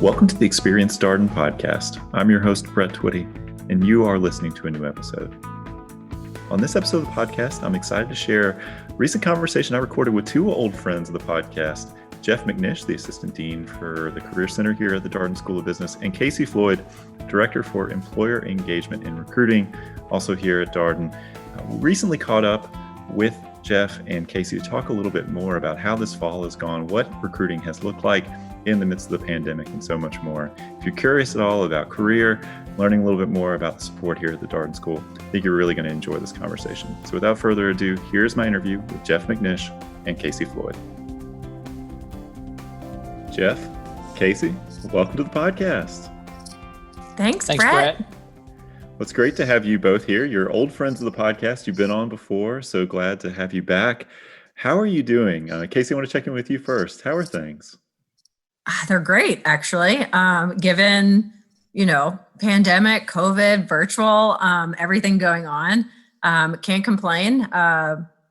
Welcome to the Experience Darden podcast. I'm your host, Brett Twitty, and you are listening to a new episode. On this episode of the podcast, I'm excited to share a recent conversation I recorded with two old friends of the podcast, Jeff McNish, the Assistant Dean for the Career Center here at the Darden School of Business, and Casey Floyd, Director for Employer Engagement and Recruiting, also here at Darden. We recently caught up with Jeff and Casey to talk a little bit more about how this fall has gone, what recruiting has looked like in the midst of the pandemic, and so much more. If you're curious at all about career, learning a little bit more about the support here at the Darden School, I think you're really going to enjoy this conversation. So without further ado, here's my interview with Jeff McNish and Casey Floyd. Jeff, Casey, welcome to the podcast. Thanks, Brett. Well, it's great to have you both here. You're old friends of the podcast. You've been on before, so glad to have you back. How are you doing? Casey, I want to check in with you first. How are things? They're great, actually. Given, pandemic, COVID, virtual, everything going on, can't complain.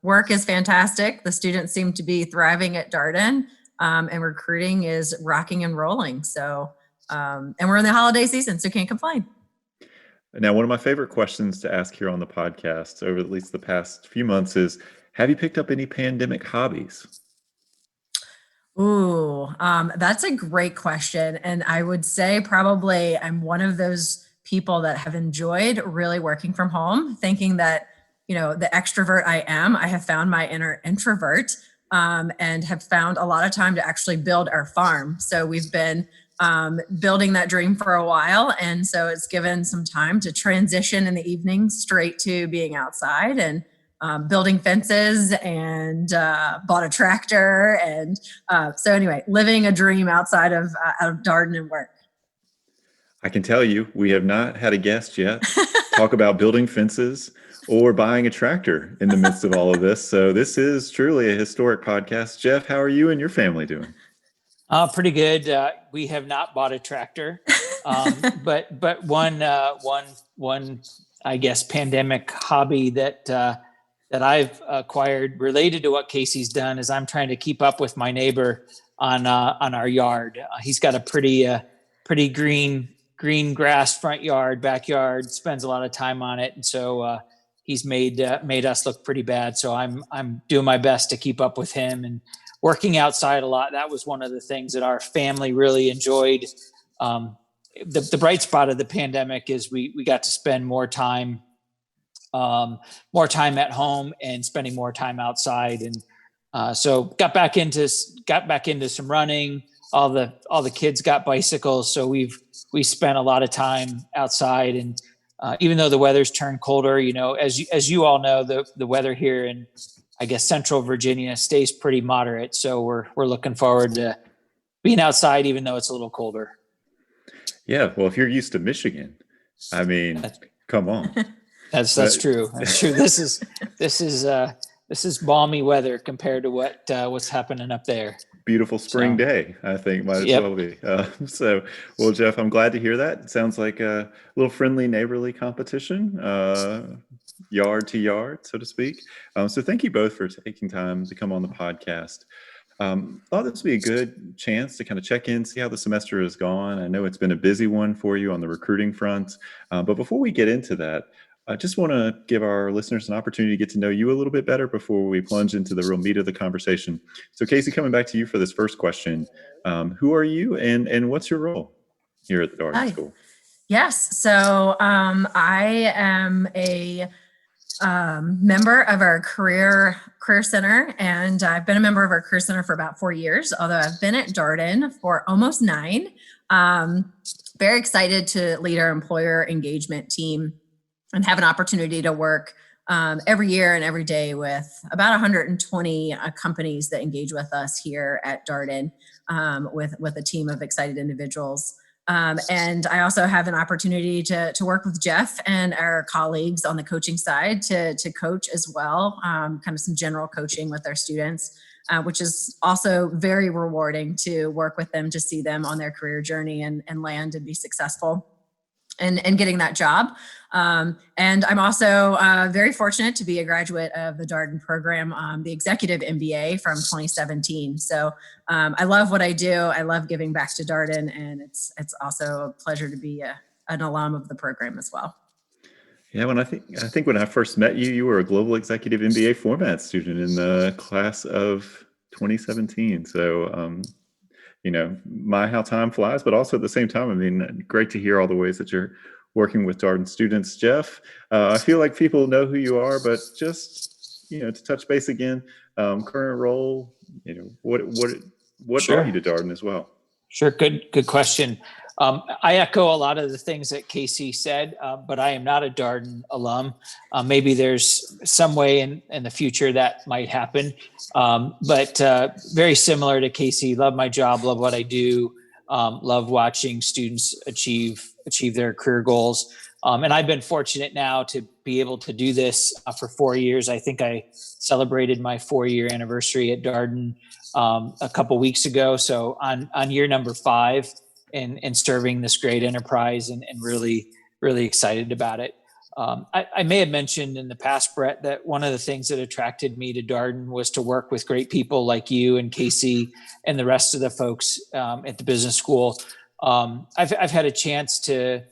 Work is fantastic. The students seem to be thriving at Darden, and recruiting is rocking and rolling. So, and we're in the holiday season, so can't complain. Now, one of my favorite questions to ask here on the podcast over at least the past few months is, have you picked up any pandemic hobbies? Ooh, that's a great question. And I would say probably I'm one of those people that have enjoyed really working from home, thinking that, the extrovert I am, I have found my inner introvert, and have found a lot of time to actually build our farm. So we've been building that dream for a while. And so it's given some time to transition in the evening straight to being outside and building fences and bought a tractor. And so anyway, living a dream outside of Darden and work. I can tell you, we have not had a guest yet talk about building fences or buying a tractor in the midst of all of this. So this is truly a historic podcast. Jeff, how are you and your family doing? Pretty good. We have not bought a tractor, but one I guess pandemic hobby that I've acquired related to what Casey's done is I'm trying to keep up with my neighbor on our yard. He's got a pretty green grass front yard, backyard. Spends a lot of time on it, and so he's made us look pretty bad. So I'm doing my best to keep up with him and working outside a lot. That was one of the things that our family really enjoyed. The bright spot of the pandemic is we got to spend more time at home and spending more time outside. And so got back into some running. All the kids got bicycles. So we spent a lot of time outside. And even though the weather's turned colder, as you all know, the weather here in, I guess, Central Virginia stays pretty moderate. So we're looking forward to being outside, even though it's a little colder. Yeah. Well, if you're used to Michigan, I mean, come on. That's true. That's true. This is balmy weather compared to what's happening up there. Beautiful spring day, I think, might as well be. Well, Jeff, I'm glad to hear that. It sounds like a little friendly neighborly competition, yard to yard, so to speak. So thank you both for taking time to come on the podcast. Thought this would be a good chance to kind of check in, see how the semester has gone. I know it's been a busy one for you on the recruiting front. But before we get into that, I just want to give our listeners an opportunity to get to know you a little bit better before we plunge into the real meat of the conversation. So Casey, coming back to you for this first question, who are you and what's your role here at the Darden School? Yes. So I am a member of our Career Center, and I've been a member of our Career Center for about 4 years, although I've been at Darden for almost 9. Very excited to lead our employer engagement team and have an opportunity to work every year and every day with about 120 companies that engage with us here at Darden, with a team of excited individuals. And I also have an opportunity to work with Jeff and our colleagues on the coaching side to coach as well, kind of some general coaching with our students, which is also very rewarding to work with them, to see them on their career journey and land and be successful. and getting that job. And I'm also very fortunate to be a graduate of the Darden program, the Executive MBA from 2017. So I love what I do. I love giving back to Darden, and it's also a pleasure to be an alum of the program as well. Yeah, I think when I first met you, you were a Global Executive MBA format student in the class of 2017. So, how time flies, but also at the same time, I mean, great to hear all the ways that you're working with Darden students. Jeff, I feel like people know who you are, but just, to touch base again, current role, what Sure. brought you to Darden as well? Sure. Good question. I echo a lot of the things that Casey said, but I am not a Darden alum. Maybe there's some way in the future that might happen. But very similar to Casey, love my job, love what I do, love watching students achieve their career goals. And I've been fortunate now to be able to do this for 4 years. I think I celebrated my 4-year anniversary at Darden a couple weeks ago. So on year number 5 and serving this great enterprise and really, really excited about it. I may have mentioned in the past, Brett, that one of the things that attracted me to Darden was to work with great people like you and Casey and the rest of the folks at the business school. I've had a chance to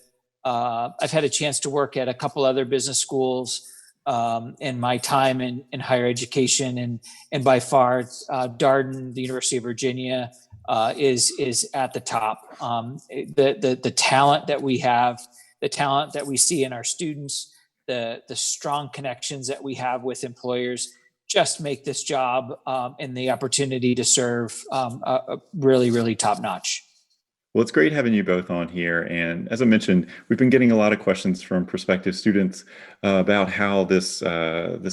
work at a couple other business schools in my time in higher education, and by far Darden, the University of Virginia, is at the top. The talent that we have, the talent that we see in our students, the strong connections that we have with employers, just make this job and the opportunity to serve really, really top notch. Well, it's great having you both on here. And as I mentioned, we've been getting a lot of questions from prospective students about how this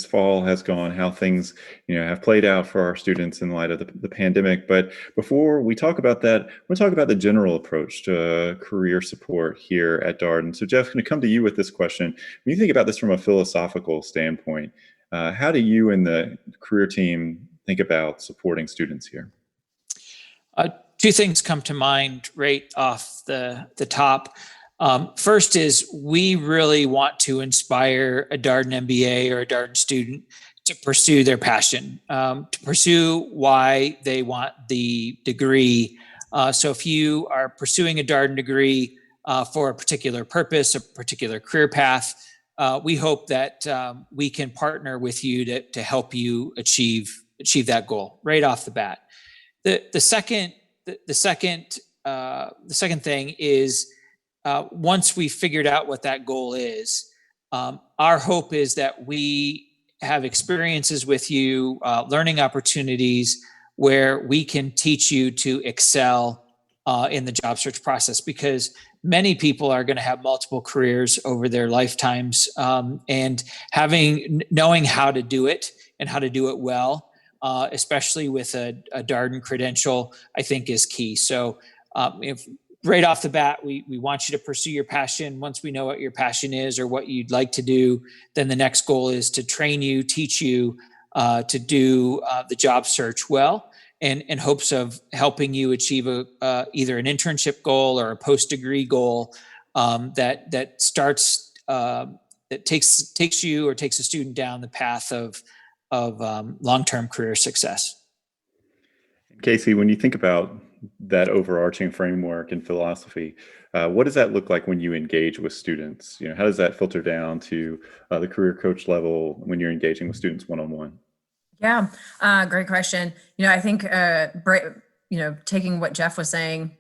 fall has gone, how things have played out for our students in light of the pandemic. But before we talk about that, we'll talk about the general approach to career support here at Darden. So Jeff, I'm going to come to you with this question. When you think about this from a philosophical standpoint, how do you and the career team think about supporting students here? Two things come to mind right off the top. First is we really want to inspire a Darden MBA or a Darden student to pursue their passion, to pursue why they want the degree. So if you are pursuing a Darden degree for a particular purpose, a particular career path, we hope that we can partner with you to help you achieve that goal right off the bat. The second thing is once we figured out what that goal is, our hope is that we have experiences with you, learning opportunities where we can teach you to excel in the job search process, because many people are going to have multiple careers over their lifetimes, and knowing how to do it and how to do it well, especially with a Darden credential, I think is key. So if right off the bat, we want you to pursue your passion. Once we know what your passion is or what you'd like to do, then the next goal is to train you, teach you to do the job search well, and in hopes of helping you achieve either an internship goal or a post-degree goal that starts, that takes you or takes a student down the path of long-term career success. Casey, when you think about that overarching framework and philosophy, what does that look like when you engage with students? How does that filter down to the career coach level when you're engaging with students one-on-one? Yeah, great question. I think, taking what Jeff was saying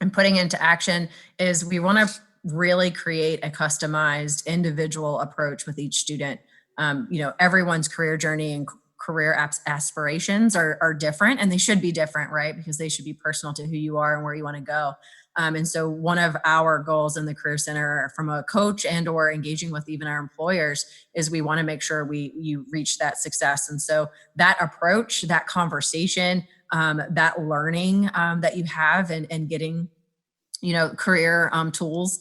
and putting into action is we want to really create a customized individual approach with each student. Everyone's career journey and career aspirations are different, and they should be different, right? Because they should be personal to who you are and where you want to go. And so one of our goals in the Career Center from a coach and or engaging with even our employers is we want to make sure you reach that success. And so that approach, that conversation, that learning that you have and getting career tools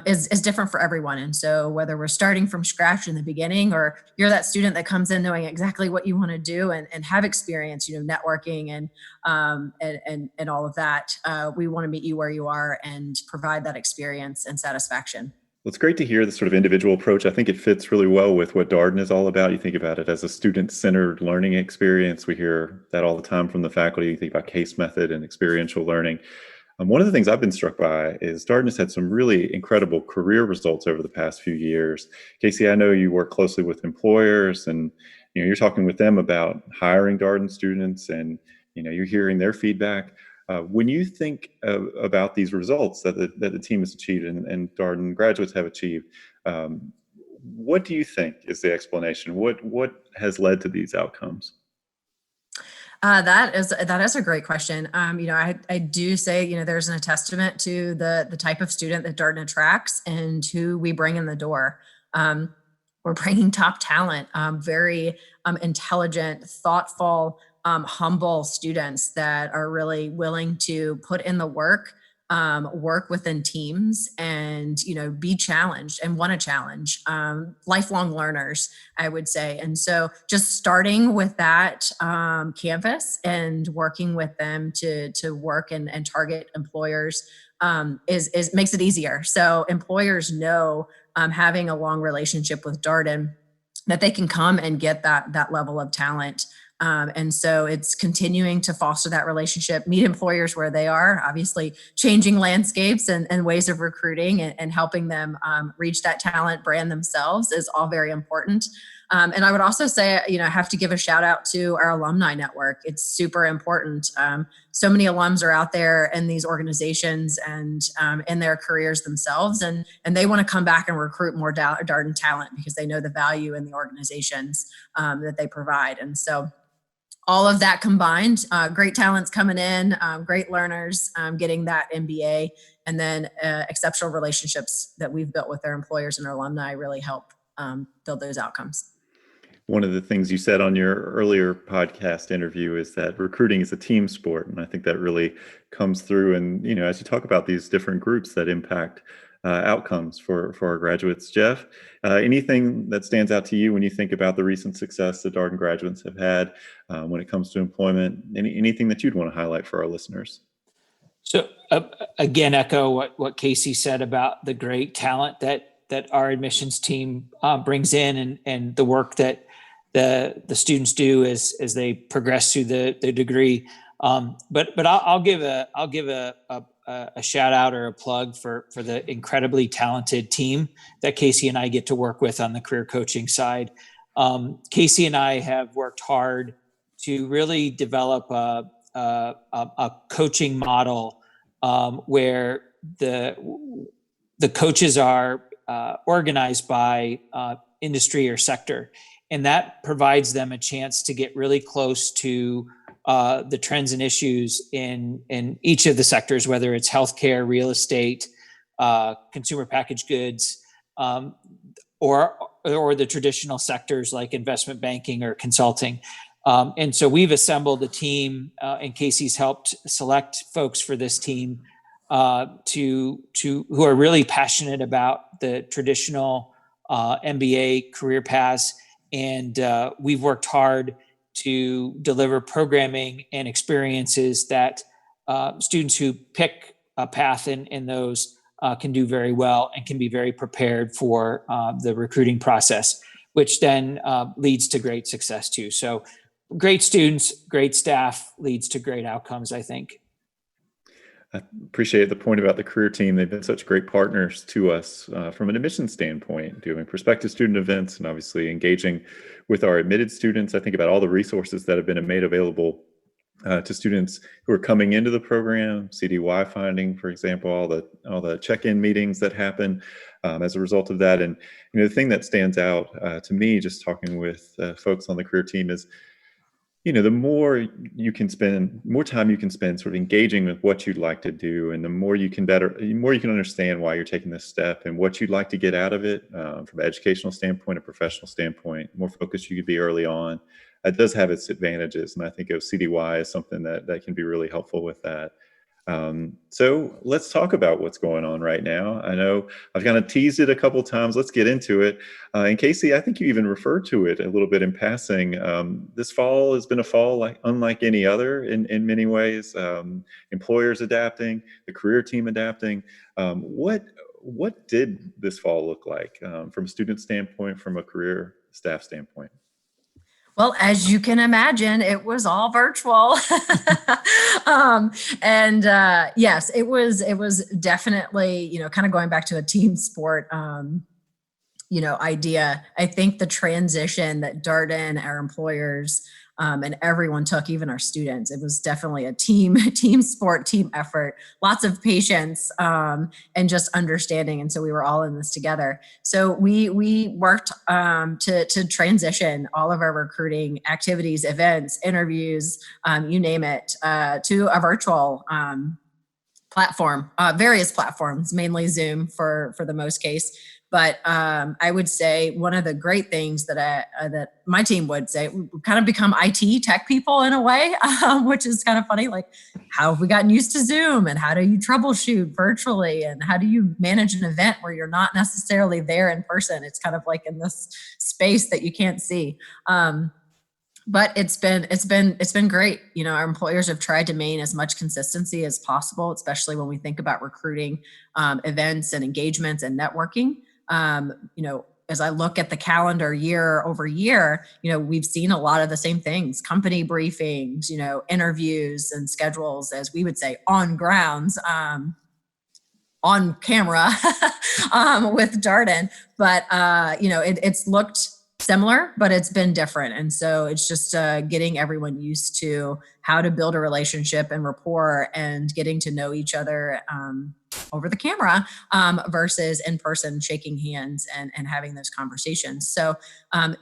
is different for everyone. And so whether we're starting from scratch in the beginning, or you're that student that comes in knowing exactly what you want to do and have experience, networking and all of that, we want to meet you where you are and provide that experience and satisfaction. Well, it's great to hear the sort of individual approach. I think it fits really well with what Darden is all about. You think about it as a student-centered learning experience. We hear that all the time from the faculty. You think about case method and experiential learning. One of the things I've been struck by is Darden has had some really incredible career results over the past few years. Casey, I know you work closely with employers, and you're talking with them about hiring Darden students, and you're hearing their feedback. When you think about these results that the team has achieved and Darden graduates have achieved, what do you think is the explanation? What has led to these outcomes? That is a great question. I do say, there's a testament to the type of student that Darden attracts and who we bring in the door. We're bringing top talent, very intelligent, thoughtful, humble students that are really willing to put in the work, work within teams, and be challenged and want to challenge, lifelong learners, I would say. And so just starting with that canvas and working with them to work and target employers is makes it easier. So employers know, having a long relationship with Darden, that they can come and get that level of talent. And so it's continuing to foster that relationship, meet employers where they are, obviously changing landscapes and ways of recruiting and helping them reach that talent, brand themselves is all very important. And I would also say, I have to give a shout out to our alumni network. It's super important. So many alums are out there in these organizations and in their careers themselves, and they want to come back and recruit more Darden talent because they know the value in the organizations that they provide. And so all of that combined, great talents coming in, great learners getting that MBA, and then exceptional relationships that we've built with their employers and our alumni really help build those outcomes. One of the things you said on your earlier podcast interview is that recruiting is a team sport. And I think that really comes through. And, as you talk about these different groups that impact outcomes for our graduates. Jeff, anything that stands out to you when you think about the recent success that Darden graduates have had when it comes to employment? Anything that you'd want to highlight for our listeners? So again, echo what Casey said about the great talent that our admissions team brings in, and the work that the students do as they progress through the degree. But I'll give a shout out or a plug for the incredibly talented team that Casey and I get to work with on the career coaching side. Casey and I have worked hard to really develop a coaching model where the coaches are organized by industry or sector, and that provides them a chance to get really close to the trends and issues in each of the sectors, whether it's healthcare, real estate, consumer packaged goods, or the traditional sectors like investment banking or consulting. And so we've assembled a team, and Casey's helped select folks for this team who are really passionate about the traditional MBA career paths. And we've worked hard to deliver programming and experiences that students who pick a path in those can do very well and can be very prepared for the recruiting process, which then leads to great success too. So great students, great staff leads to great outcomes, I think. I appreciate the point about the career team. They've been such great partners to us from an admissions standpoint, doing prospective student events and obviously engaging with our admitted students. I think about all the resources that have been made available to students who are coming into the program, CDY finding, for example, all the check-in meetings that happen as a result of that. And the thing that stands out to me, just talking with folks on the career team, is the more time you can spend sort of engaging with what you'd like to do, and the more you can understand why you're taking this step and what you'd like to get out of it from an educational standpoint, a professional standpoint, more focused you could be early on. It does have its advantages. And I think of CDY as something that can be really helpful with that. So let's talk about what's going on right now. I know I've kind of teased it a couple times. Let's get into it. And Casey, I think you even referred to it a little bit in passing. This fall has been a fall unlike any other in many ways. Employers adapting, the career team adapting. What did this fall look like from a student standpoint, from a career staff standpoint? Well, as you can imagine, it was all virtual. Yes, it was definitely, kind of going back to a team sport, idea. I think the transition that Darden, our employers, and everyone took, even our students, it was definitely a team sport, team effort, lots of patience, and just understanding. And so we were all in this together. So we worked to transition all of our recruiting activities, events, interviews, you name it, to a virtual platform, various platforms, mainly Zoom for the most case. But I would say one of the great things that my team would say, we kind of become IT tech people in a way, which is kind of funny. Like, how have we gotten used to Zoom, and how do you troubleshoot virtually, and how do you manage an event where you're not necessarily there in person? It's kind of like in this space that you can't see. But it's been great. Our employers have tried to maintain as much consistency as possible, especially when we think about recruiting events and engagements and networking. As I look at the calendar year over year, we've seen a lot of the same things: company briefings, interviews and schedules, as we would say, on grounds, on camera with Darden. But, it's looked similar, but it's been different. And so it's just getting everyone used to how to build a relationship and rapport, and getting to know each other over the camera versus in person, shaking hands and having those conversations. So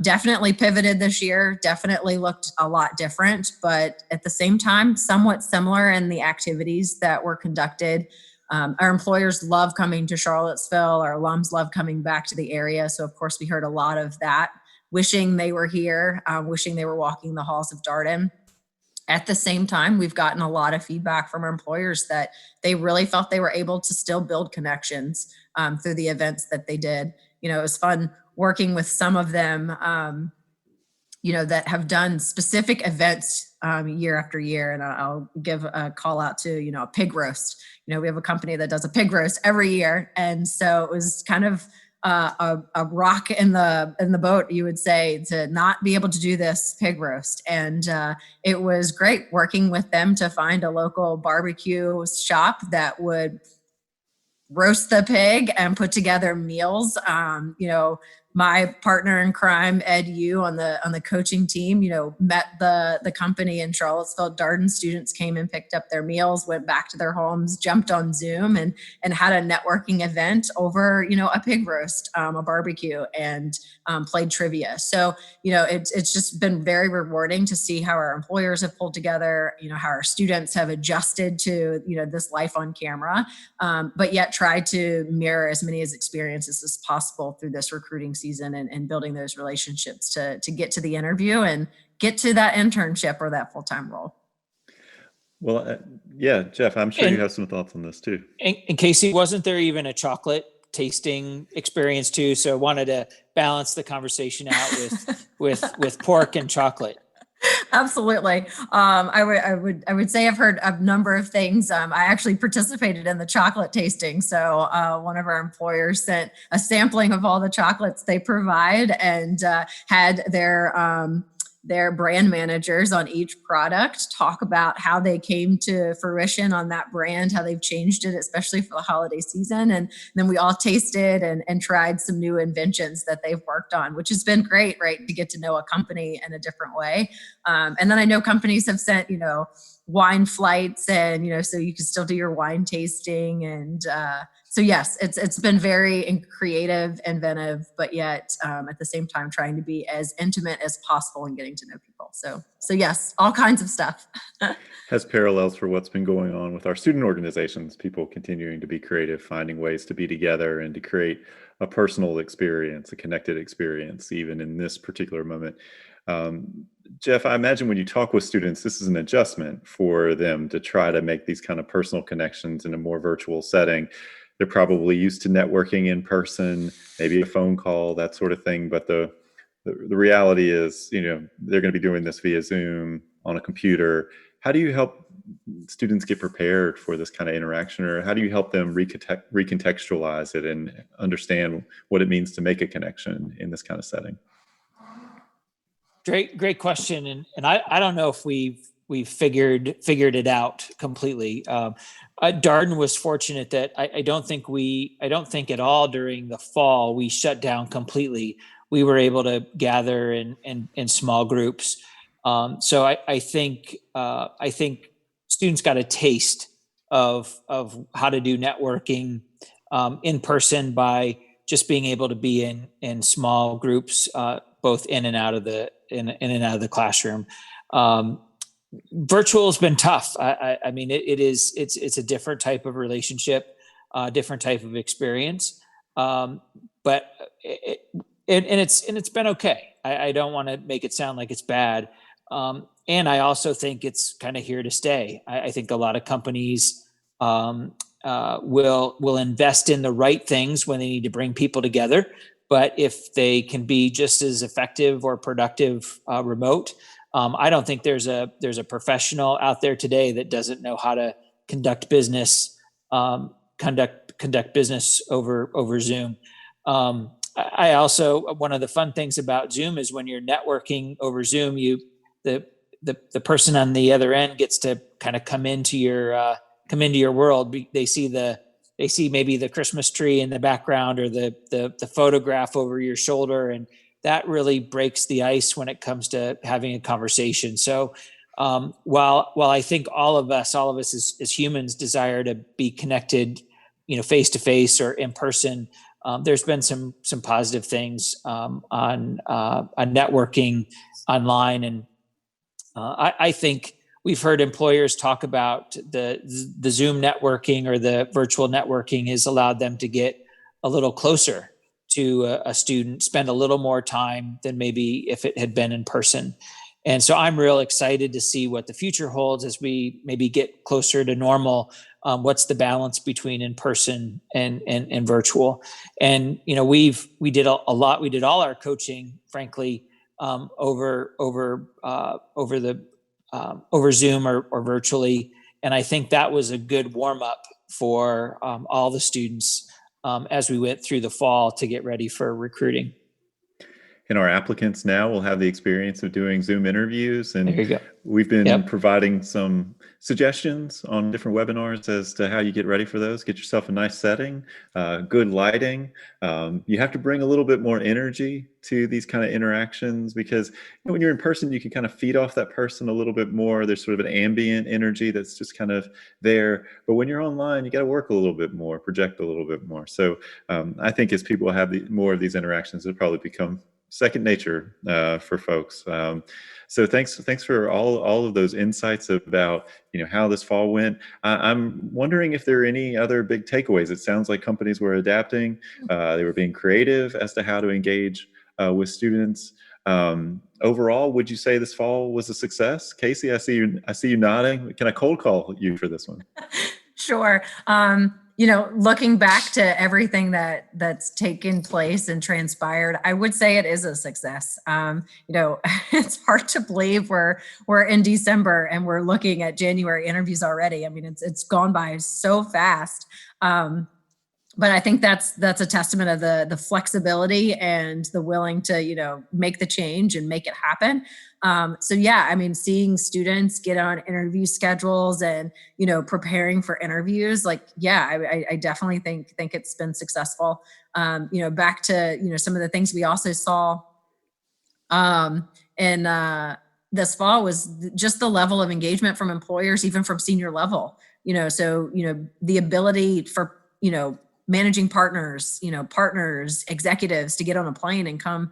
definitely pivoted this year, definitely looked a lot different, but at the same time, somewhat similar in the activities that were conducted. Our employers love coming to Charlottesville. Our alums love coming back to the area. So of course we heard a lot of that, wishing they were here, wishing they were walking the halls of Darden. At the same time, we've gotten a lot of feedback from our employers that they really felt they were able to still build connections through the events that they did. It was fun working with some of them, that have done specific events year after year. And I'll give a call out to, a pig roast. We have a company that does a pig roast every year. And so it was kind of a rock in the boat, you would say, to not be able to do this pig roast. And it was great working with them to find a local barbecue shop that would roast the pig and put together meals. My partner in crime, Ed Yu, on the coaching team, met the company in Charlottesville. Darden students came and picked up their meals, went back to their homes, jumped on Zoom and had a networking event over, a pig roast, a barbecue, and played trivia. So, it's just been very rewarding to see how our employers have pulled together, how our students have adjusted to, this life on camera, but yet tried to mirror as many experiences as possible through this recruiting season and building those relationships to get to the interview and get to that internship or that full-time role. Well, yeah, Jeff, I'm sure you have some thoughts on this too. And Casey, wasn't there even a chocolate tasting experience too? So I wanted to balance the conversation out with pork and chocolate. Absolutely. I would say I've heard a number of things. I actually participated in the chocolate tasting. So one of our employers sent a sampling of all the chocolates they provide, and had their brand managers on each product talk about how they came to fruition on that brand, how they've changed it, especially for the holiday season. And then we all tasted and tried some new inventions that they've worked on, which has been great, right? To get to know a company in a different way. And then I know companies have sent, wine flights, and, so you can still do your wine tasting. And so yes, it's been very creative, inventive, but yet at the same time trying to be as intimate as possible and getting to know people. So yes, all kinds of stuff. Has parallels for what's been going on with our student organizations, people continuing to be creative, finding ways to be together and to create a personal experience, a connected experience, even in this particular moment. Jeff, I imagine when you talk with students, this is an adjustment for them to try to make these kind of personal connections in a more virtual setting. They're probably used to networking in person, maybe a phone call, that sort of thing. But the reality is, they're going to be doing this via Zoom on a computer. How do you help students get prepared for this kind of interaction, or how do you help them recontextualize it and understand what it means to make a connection in this kind of setting? Great question. And I don't know if we've figured it out completely. Darden was fortunate that I don't think at all during the fall we shut down completely. We were able to gather in small groups. So I think students got a taste of how to do networking in person by just being able to be in small groups, both in and out of the classroom. Virtual has been tough. I mean, it's a different type of relationship, different type of experience. But it's been okay. I don't want to make it sound like it's bad. And I also think it's kind of here to stay. I think a lot of companies will invest in the right things when they need to bring people together. But if they can be just as effective or productive remote, I don't think there's a professional out there today that doesn't know how to conduct business over Zoom. I also, one of the fun things about Zoom is when you're networking over Zoom, the person on the other end gets to kind of come into your world. They see maybe the Christmas tree in the background or the photograph over your shoulder, and that really breaks the ice when it comes to having a conversation. So while I think all of us as humans desire to be connected, face to face or in person, there's been some positive things on networking online, and I think we've heard employers talk about the Zoom networking or the virtual networking has allowed them to get a little closer to a student, spend a little more time than maybe if it had been in person. And so I'm real excited to see what the future holds as we maybe get closer to normal. What's the balance between in person and virtual? And we did a lot. We did all our coaching, frankly, over Zoom or virtually. And I think that was a good warm up for all the students as we went through the fall to get ready for recruiting. And our applicants now will have the experience of doing Zoom interviews. And there you go. We've been providing some suggestions on different webinars as to how you get ready for those. Get yourself a nice setting, good lighting. You have to bring a little bit more energy to these kind of interactions because when you're in person, you can kind of feed off that person a little bit more. There's sort of an ambient energy that's just kind of there. But when you're online, you got to work a little bit more, project a little bit more. So I think as people have more of these interactions, it'll probably become second nature for folks. So thanks for all of those insights about how this fall went. I'm wondering if there are any other big takeaways. It sounds like companies were adapting. They were being creative as to how to engage with students. Overall, would you say this fall was a success? Casey, I see you nodding. Can I cold call you for this one? Sure. Looking back to everything that's taken place and transpired, I would say it is a success. It's hard to believe we're in December and we're looking at January interviews already. I mean, it's gone by so fast. But I think that's a testament of the flexibility and the willing to, make the change and make it happen. Seeing students get on interview schedules and, preparing for interviews, I definitely think it's been successful. Back to, some of the things we also saw in this fall was just the level of engagement from employers, even from senior level, the ability for, managing partners, executives to get on a plane and come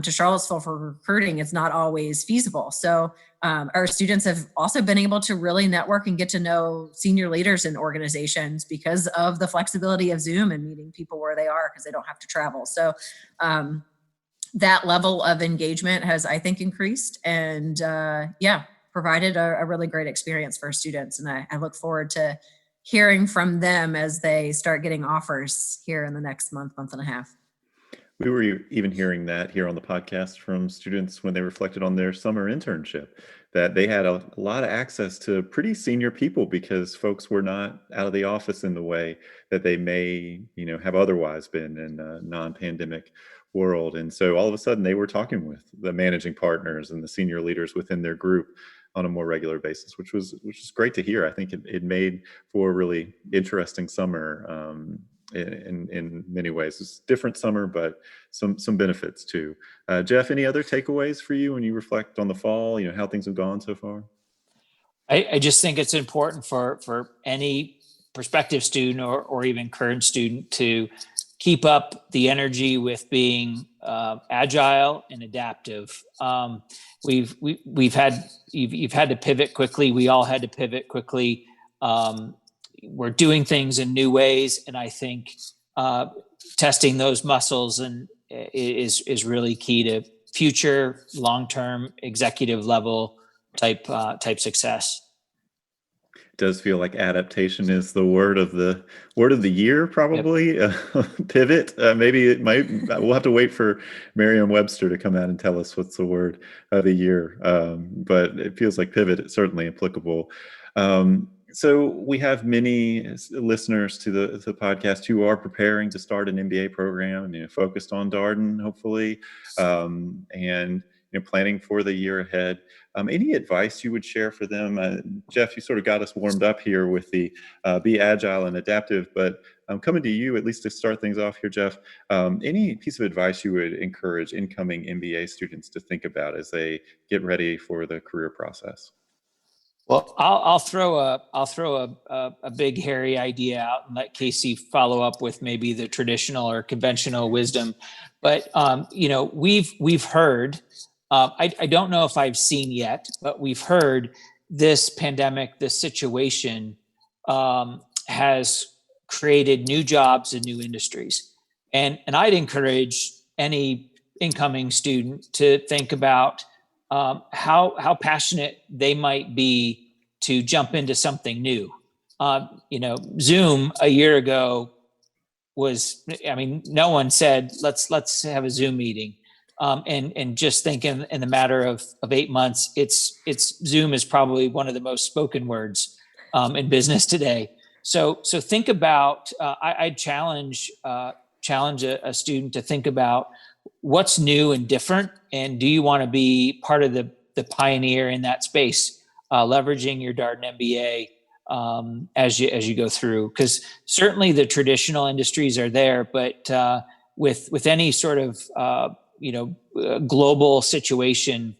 to Charlottesville for recruiting. It's not always feasible. So our students have also been able to really network and get to know senior leaders in organizations because of the flexibility of Zoom and meeting people where they are because they don't have to travel. So that level of engagement has, I think, increased and provided a really great experience for students. And I look forward to hearing from them as they start getting offers here in the next month and a half. We were even hearing that here on the podcast from students when they reflected on their summer internship, that they had a lot of access to pretty senior people because folks were not out of the office in the way that they may, have otherwise been in a non-pandemic world. And so all of a sudden they were talking with the managing partners and the senior leaders within their group on a more regular basis, which was great to hear. I think it made for a really interesting summer. In many ways, it's a different summer, but some benefits too. Jeff, any other takeaways for you when you reflect on the fall? How things have gone so far. I just think it's important for any prospective student or even current student to keep up the energy with being agile and adaptive. You've had to pivot quickly. We all had to pivot quickly. We're doing things in new ways, and I think testing those muscles is really key to future long-term executive level type success. It does feel like adaptation is the word of the year, probably. Yep. Pivot. Maybe it might. We'll have to wait for Merriam-Webster to come out and tell us what's the word of the year. But it feels like pivot is certainly applicable. So we have many listeners to the podcast who are preparing to start an MBA program, focused on Darden, hopefully, and planning for the year ahead. Any advice you would share for them? Jeff, you sort of got us warmed up here with the be agile and adaptive, but I'm coming to you, at least to start things off here, Jeff. Any piece of advice you would encourage incoming MBA students to think about as they get ready for the career process? Well, I'll throw a big hairy idea out and let Casey follow up with maybe the traditional or conventional wisdom. But we've heard. I don't know if I've seen yet, but we've heard this pandemic, this situation has created new jobs and new industries, and I'd encourage any incoming student to think about how passionate they might be to jump into something new. Zoom a year ago no one said, let's have a Zoom meeting. And just think in the matter of 8 months, Zoom is probably one of the most spoken words in business today. So think about, I'd challenge a student to think about what's new and different, and do you want to be part of the pioneer in that space, leveraging your Darden MBA as you go through? Because certainly the traditional industries are there, but with any sort of global situation,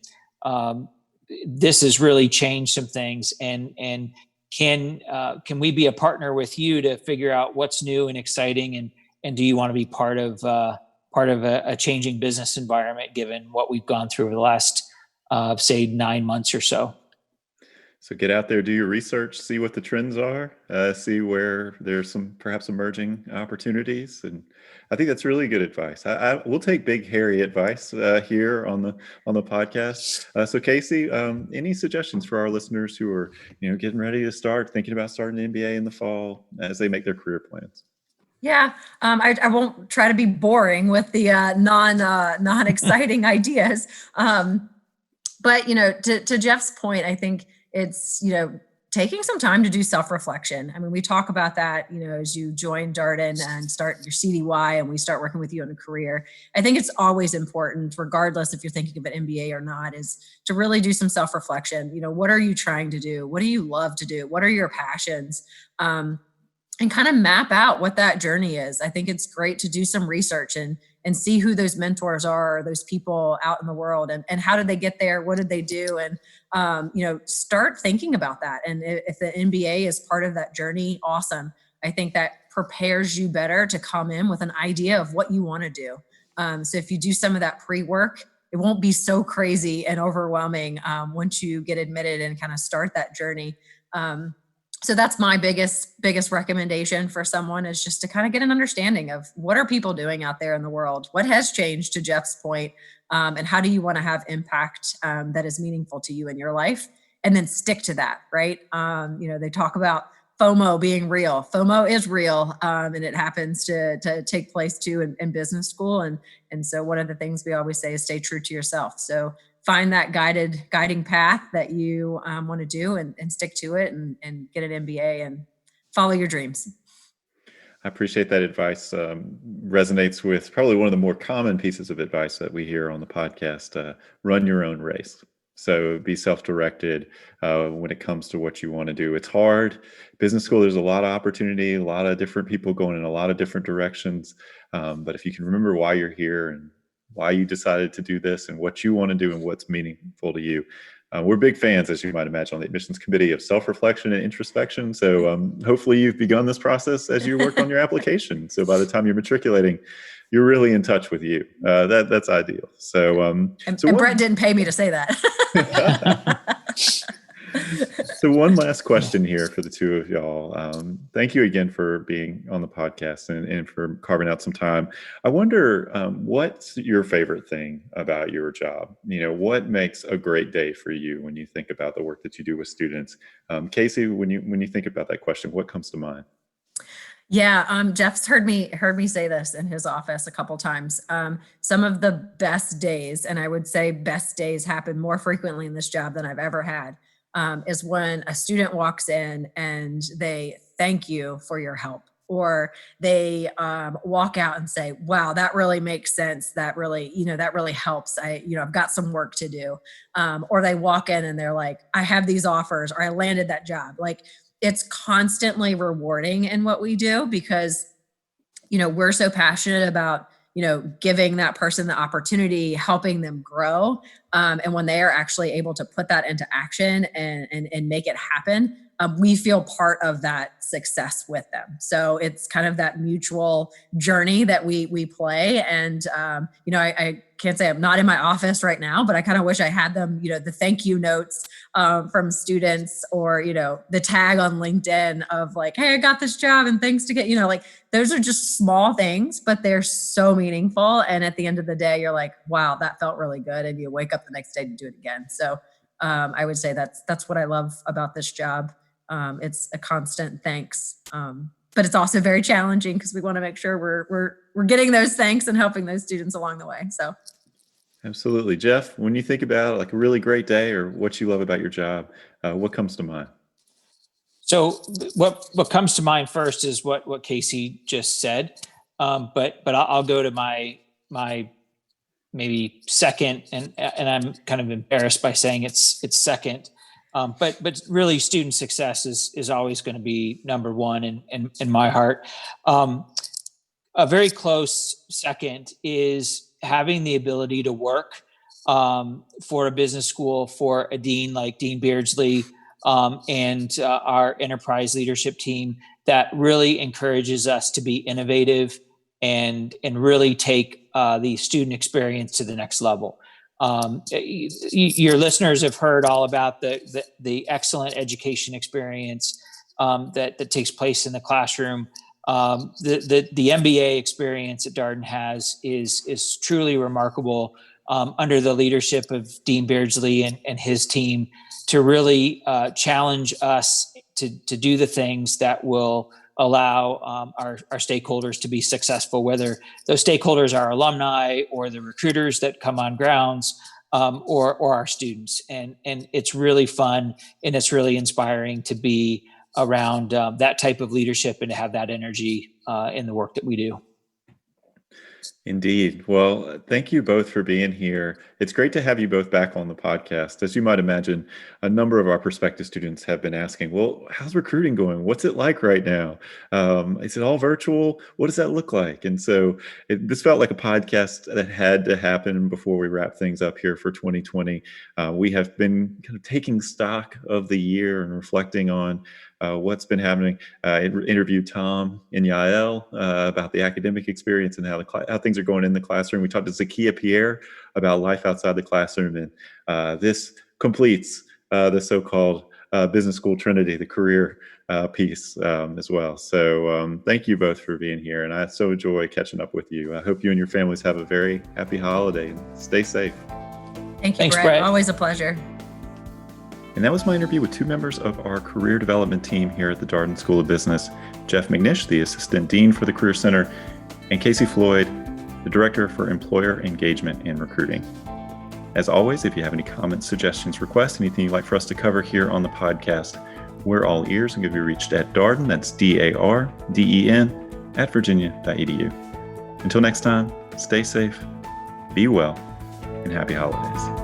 this has really changed some things. And can we be a partner with you to figure out what's new and exciting, and do you want to be part of a changing business environment, given what we've gone through over the last, say, 9 months or so? So get out there, do your research, see what the trends are, see where there's some perhaps emerging opportunities. And I think that's really good advice. We'll take big, hairy advice here on the podcast. So Casey, any suggestions for our listeners who are getting ready to thinking about starting an MBA in the fall as they make their career plans? Yeah, I won't try to be boring with the non-exciting ideas. But to Jeff's point, I think it's taking some time to do self-reflection. I mean, we talk about that as you join Darden and start your CDY, and we start working with you on a career. I think it's always important, regardless if you're thinking of an MBA or not, is to really do some self-reflection. What are you trying to do? What do you love to do? What are your passions? And kind of map out what that journey is. I think it's great to do some research and see who those mentors are, those people out in the world, and how did they get there? What did they do? And, start thinking about that. And if the MBA is part of that journey, awesome. I think that prepares you better to come in with an idea of what you want to do. So if you do some of that pre-work, it won't be so crazy and overwhelming once you get admitted and kind of start that journey. So that's my biggest recommendation for someone, is just to kind of get an understanding of what are people doing out there in the world? What has changed, to Jeff's point, and how do you want to have impact that is meaningful to you in your life? And then stick to that, right? They talk about FOMO being real. FOMO is real, and it happens to take place too in business school. And so one of the things we always say is stay true to yourself. So find that guiding path that you want to do, and stick to it, and get an MBA and follow your dreams. I appreciate that advice. Resonates with probably one of the more common pieces of advice that we hear on the podcast. Run your own race. So be self-directed when it comes to what you want to do. It's hard. Business school, there's a lot of opportunity, a lot of different people going in a lot of different directions. But if you can remember why you're here and why you decided to do this and what you want to do and what's meaningful to you. We're big fans, as you might imagine, on the admissions committee, of self-reflection and introspection. So hopefully you've begun this process as you work on your application. So by the time you're matriculating, you're really in touch with you. That's ideal. So, and Brett didn't pay me to say that. So one last question here for the two of y'all. Thank you again for being on the podcast and for carving out some time. I wonder, what's your favorite thing about your job? What makes a great day for you when you think about the work that you do with students? Casey, when you think about that question, what comes to mind? Yeah, Jeff's heard me say this in his office a couple times. Some of the best days, and I would say best days happen more frequently in this job than I've ever had, is when a student walks in and they thank you for your help, or they walk out and say, wow, that really makes sense. That really helps. I've got some work to do. Or they walk in and they're like, I have these offers, or I landed that job. Like, it's constantly rewarding in what we do, because, we're so passionate about, giving that person the opportunity, helping them grow. And when they are actually able to put that into action and make it happen, we feel part of that success with them. So it's kind of that mutual journey that we play. And, I can't say I'm not in my office right now, but I kind of wish I had them, the thank you notes from students, or, the tag on LinkedIn of like, hey, I got this job and thanks to get, like, those are just small things, but they're so meaningful. And at the end of the day, you're like, wow, that felt really good. And you wake up the next day to do it again. So I would say that's what I love about this job. It's a constant thanks, but it's also very challenging, because we want to make sure we're getting those thanks and helping those students along the way. So, absolutely, Jeff. When you think about like a really great day or what you love about your job, what comes to mind? So what comes to mind first is what Casey just said, but I'll go to my maybe second, and I'm kind of embarrassed by saying it's second. But really, student success is always going to be number one in my heart. A very close second is having the ability to work for a business school, for a dean like Dean Beardsley, and our enterprise leadership team that really encourages us to be innovative and really take the student experience to the next level. Your listeners have heard all about the excellent education experience that takes place in the classroom. The MBA experience that Darden has is truly remarkable, under the leadership of Dean Beardsley and his team, to really challenge us to do the things that will allow our stakeholders to be successful, whether those stakeholders are alumni or the recruiters that come on grounds, or our students. And it's really fun, and it's really inspiring to be around that type of leadership and to have that energy in the work that we do. Indeed. Well, thank you both for being here. It's great to have you both back on the podcast. As you might imagine, a number of our prospective students have been asking, well, how's recruiting going? What's it like right now? Is it all virtual? What does that look like? And so this felt like a podcast that had to happen before we wrap things up here for 2020. We have been kind of taking stock of the year and reflecting on what's been happening. Interviewed Tom and Yael about the academic experience and how things are going in the classroom. We talked to Zakia Pierre about life outside the classroom, and this completes the so-called business school trinity, the career piece as well. So thank you both for being here. And I so enjoy catching up with you. I hope you and your families have a very happy holiday and stay safe. Thank you, Thanks, Brett. Brett. Always a pleasure. And that was my interview with two members of our career development team here at the Darden School of Business, Jeff McNish, the Assistant Dean for the Career Center, and Casey Floyd, the Director for Employer Engagement and Recruiting. As always, if you have any comments, suggestions, requests, anything you'd like for us to cover here on the podcast, we're all ears and can be reached at Darden, that's DARDEN, @virginia.edu. Until next time, stay safe, be well, and happy holidays.